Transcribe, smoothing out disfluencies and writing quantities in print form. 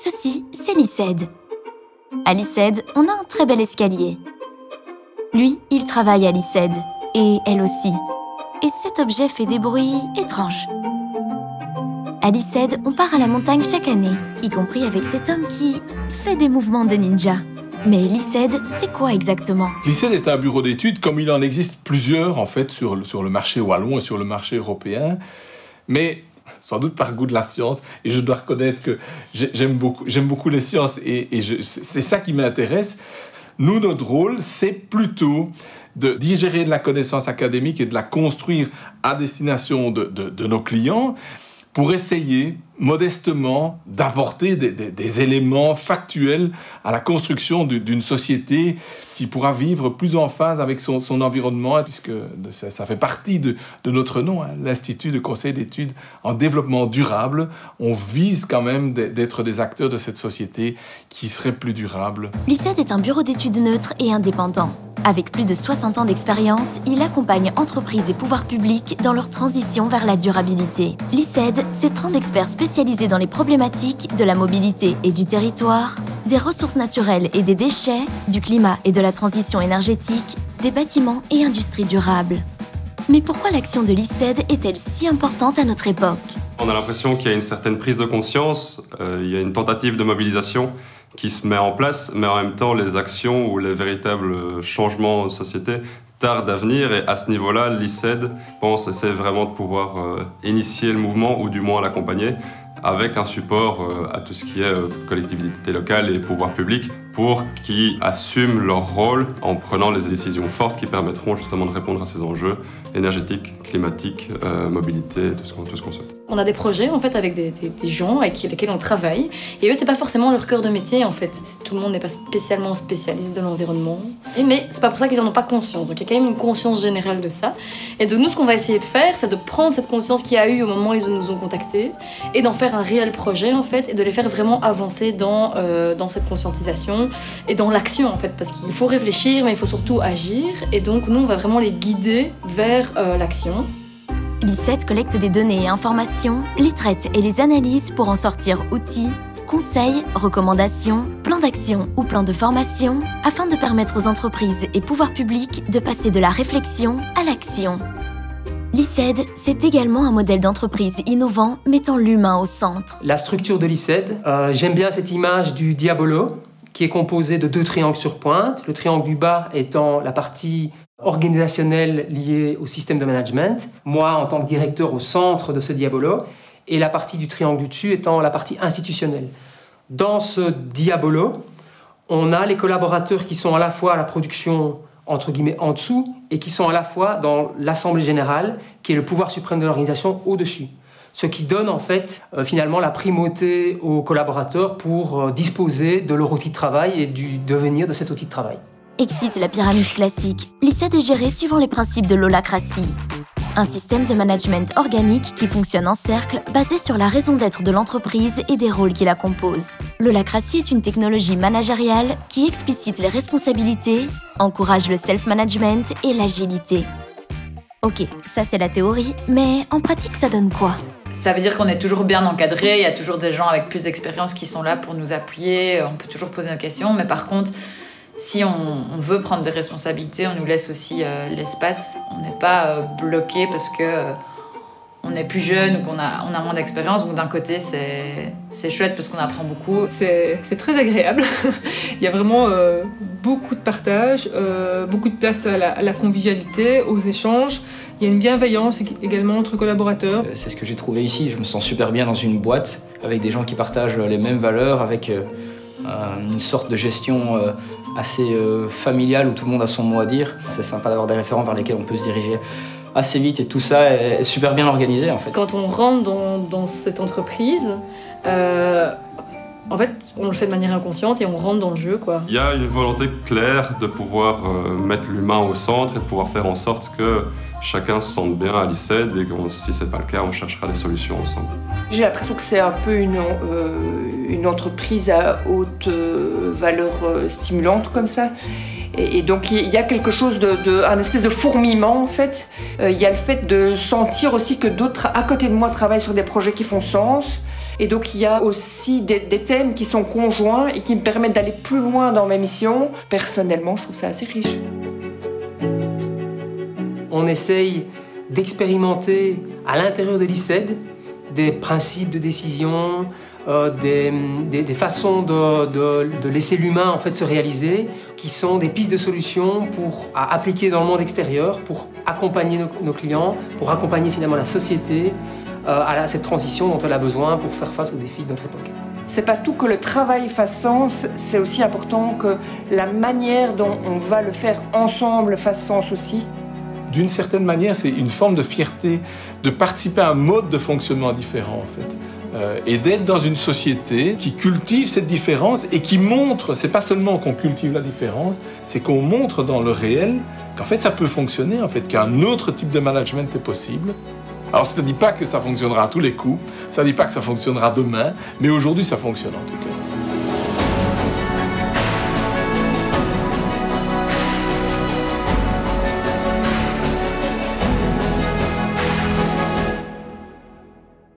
Ceci, c'est l'ICED. À l'ICED, on a un très bel escalier. Lui, il travaille à l'ICED, et elle aussi. Et cet objet fait des bruits étranges. À l'ICED, on part à la montagne chaque année, y compris avec cet homme qui fait des mouvements de ninja. Mais l'ICED, c'est quoi exactement? L'ICED est un bureau d'études, comme il en existe plusieurs en fait sur le marché wallon et sur le marché européen. Mais sans doute par goût de la science, et je dois reconnaître que j'aime beaucoup les sciences et c'est ça qui m'intéresse. Nous, notre rôle, c'est plutôt de digérer de la connaissance académique et de la construire à destination de nos clients pour essayer modestement d'apporter des éléments factuels à la construction d'une société qui pourra vivre plus en phase avec son environnement, puisque ça fait partie de notre nom, hein, l'Institut de conseil d'études en développement durable. On vise quand même d'être des acteurs de cette société qui serait plus durable. L'ICED est un bureau d'études neutre et indépendant. Avec plus de 60 ans d'expérience, il accompagne entreprises et pouvoirs publics dans leur transition vers la durabilité. L'ICED, c'est 30 experts spécialisés dans les problématiques de la mobilité et du territoire, des ressources naturelles et des déchets, du climat et de la transition énergétique, des bâtiments et industries durables. Mais pourquoi l'action de l'ICED est-elle si importante à notre époque? On a l'impression qu'il y a une certaine prise de conscience, il y a une tentative de mobilisation qui se met en place, mais en même temps, les actions ou les véritables changements de société tardent à venir. Et à ce niveau-là, l'ICED, essaie vraiment de pouvoir initier le mouvement ou du moins l'accompagner avec un support à tout ce qui est collectivité locale et pouvoir public pour qu'ils assument leur rôle en prenant les décisions fortes qui permettront justement de répondre à ces enjeux énergétiques, climatiques, mobilité, tout ce qu'on souhaite. On a des projets en fait avec des gens avec lesquels on travaille et eux c'est pas forcément leur cœur de métier en fait. Tout le monde n'est pas spécialement spécialiste de l'environnement. Mais c'est pas pour ça qu'ils en ont pas conscience. Donc il y a quand même une conscience générale de ça. Et donc nous ce qu'on va essayer de faire c'est de prendre cette conscience qu'il y a eu au moment où ils nous ont contactés et d'en faire un réel projet en fait et de les faire vraiment avancer dans cette conscientisation et dans l'action en fait parce qu'il faut réfléchir mais il faut surtout agir et donc nous on va vraiment les guider vers l'action. L'ICED collecte des données et informations, les traite et les analyse pour en sortir outils, conseils, recommandations, plans d'action ou plans de formation afin de permettre aux entreprises et pouvoirs publics de passer de la réflexion à l'action. L'ICED, c'est également un modèle d'entreprise innovant mettant l'humain au centre. La structure de l'ICED, j'aime bien cette image du diabolo qui est composé de 2 triangles sur pointe, le triangle du bas étant la partie organisationnelle liée au système de management, moi en tant que directeur au centre de ce diabolo, et la partie du triangle du dessus étant la partie institutionnelle. Dans ce diabolo, on a les collaborateurs qui sont à la fois à la production entre guillemets en dessous et qui sont à la fois dans l'Assemblée générale, qui est le pouvoir suprême de l'organisation au-dessus. Ce qui donne en fait finalement la primauté aux collaborateurs pour disposer de leur outil de travail et du devenir de cet outil de travail. Excite la pyramide classique, l'ICED est géré suivant les principes de l'holacratie. Un système de management organique qui fonctionne en cercle, basé sur la raison d'être de l'entreprise et des rôles qui la composent. L'holacratie est une technologie managériale qui explicite les responsabilités, encourage le self-management et l'agilité. Ok, ça c'est la théorie, mais en pratique ça donne quoi? Ça veut dire qu'on est toujours bien encadré, il y a toujours des gens avec plus d'expérience qui sont là pour nous appuyer, on peut toujours poser nos questions, mais par contre, si on veut prendre des responsabilités, on nous laisse aussi l'espace. On n'est pas bloqué parce que on est plus jeune ou qu'on a moins d'expérience. Donc d'un côté, c'est chouette parce qu'on apprend beaucoup. C'est très agréable. Il y a vraiment beaucoup de partage, beaucoup de place à la convivialité, aux échanges. Il y a une bienveillance également entre collaborateurs. C'est ce que j'ai trouvé ici. Je me sens super bien dans une boîte avec des gens qui partagent les mêmes valeurs, avec une sorte de gestion assez familiale où tout le monde a son mot à dire. C'est sympa d'avoir des référents vers lesquels on peut se diriger assez vite et tout ça est super bien organisé en fait. Quand on rentre dans cette entreprise, en fait, on le fait de manière inconsciente et on rentre dans le jeu, quoi. Il y a une volonté claire de pouvoir mettre l'humain au centre et de pouvoir faire en sorte que chacun se sente bien à l'ICED et que si c'est pas le cas, on cherchera des solutions ensemble. J'ai l'impression que c'est un peu une entreprise à haute valeur stimulante comme ça. Et donc il y a quelque chose un espèce de fourmillement en fait. Il y a le fait de sentir aussi que d'autres à côté de moi travaillent sur des projets qui font sens. Et donc il y a aussi des thèmes qui sont conjoints et qui me permettent d'aller plus loin dans ma mission. Personnellement, je trouve ça assez riche. On essaye d'expérimenter à l'intérieur de l'ICED des principes de décision, des façons de laisser l'humain en fait se réaliser, qui sont des pistes de solutions à appliquer dans le monde extérieur, pour accompagner nos clients, pour accompagner finalement la société à cette transition dont elle a besoin pour faire face aux défis de notre époque. C'est pas tout que le travail fasse sens, c'est aussi important que la manière dont on va le faire ensemble fasse sens aussi. D'une certaine manière, c'est une forme de fierté de participer à un mode de fonctionnement différent, en fait. Et d'être dans une société qui cultive cette différence et qui montre, c'est pas seulement qu'on cultive la différence, c'est qu'on montre dans le réel qu'en fait ça peut fonctionner, en fait, qu'un autre type de management est possible. Alors ça ne dit pas que ça fonctionnera à tous les coups, ça ne dit pas que ça fonctionnera demain, mais aujourd'hui ça fonctionne en tout cas.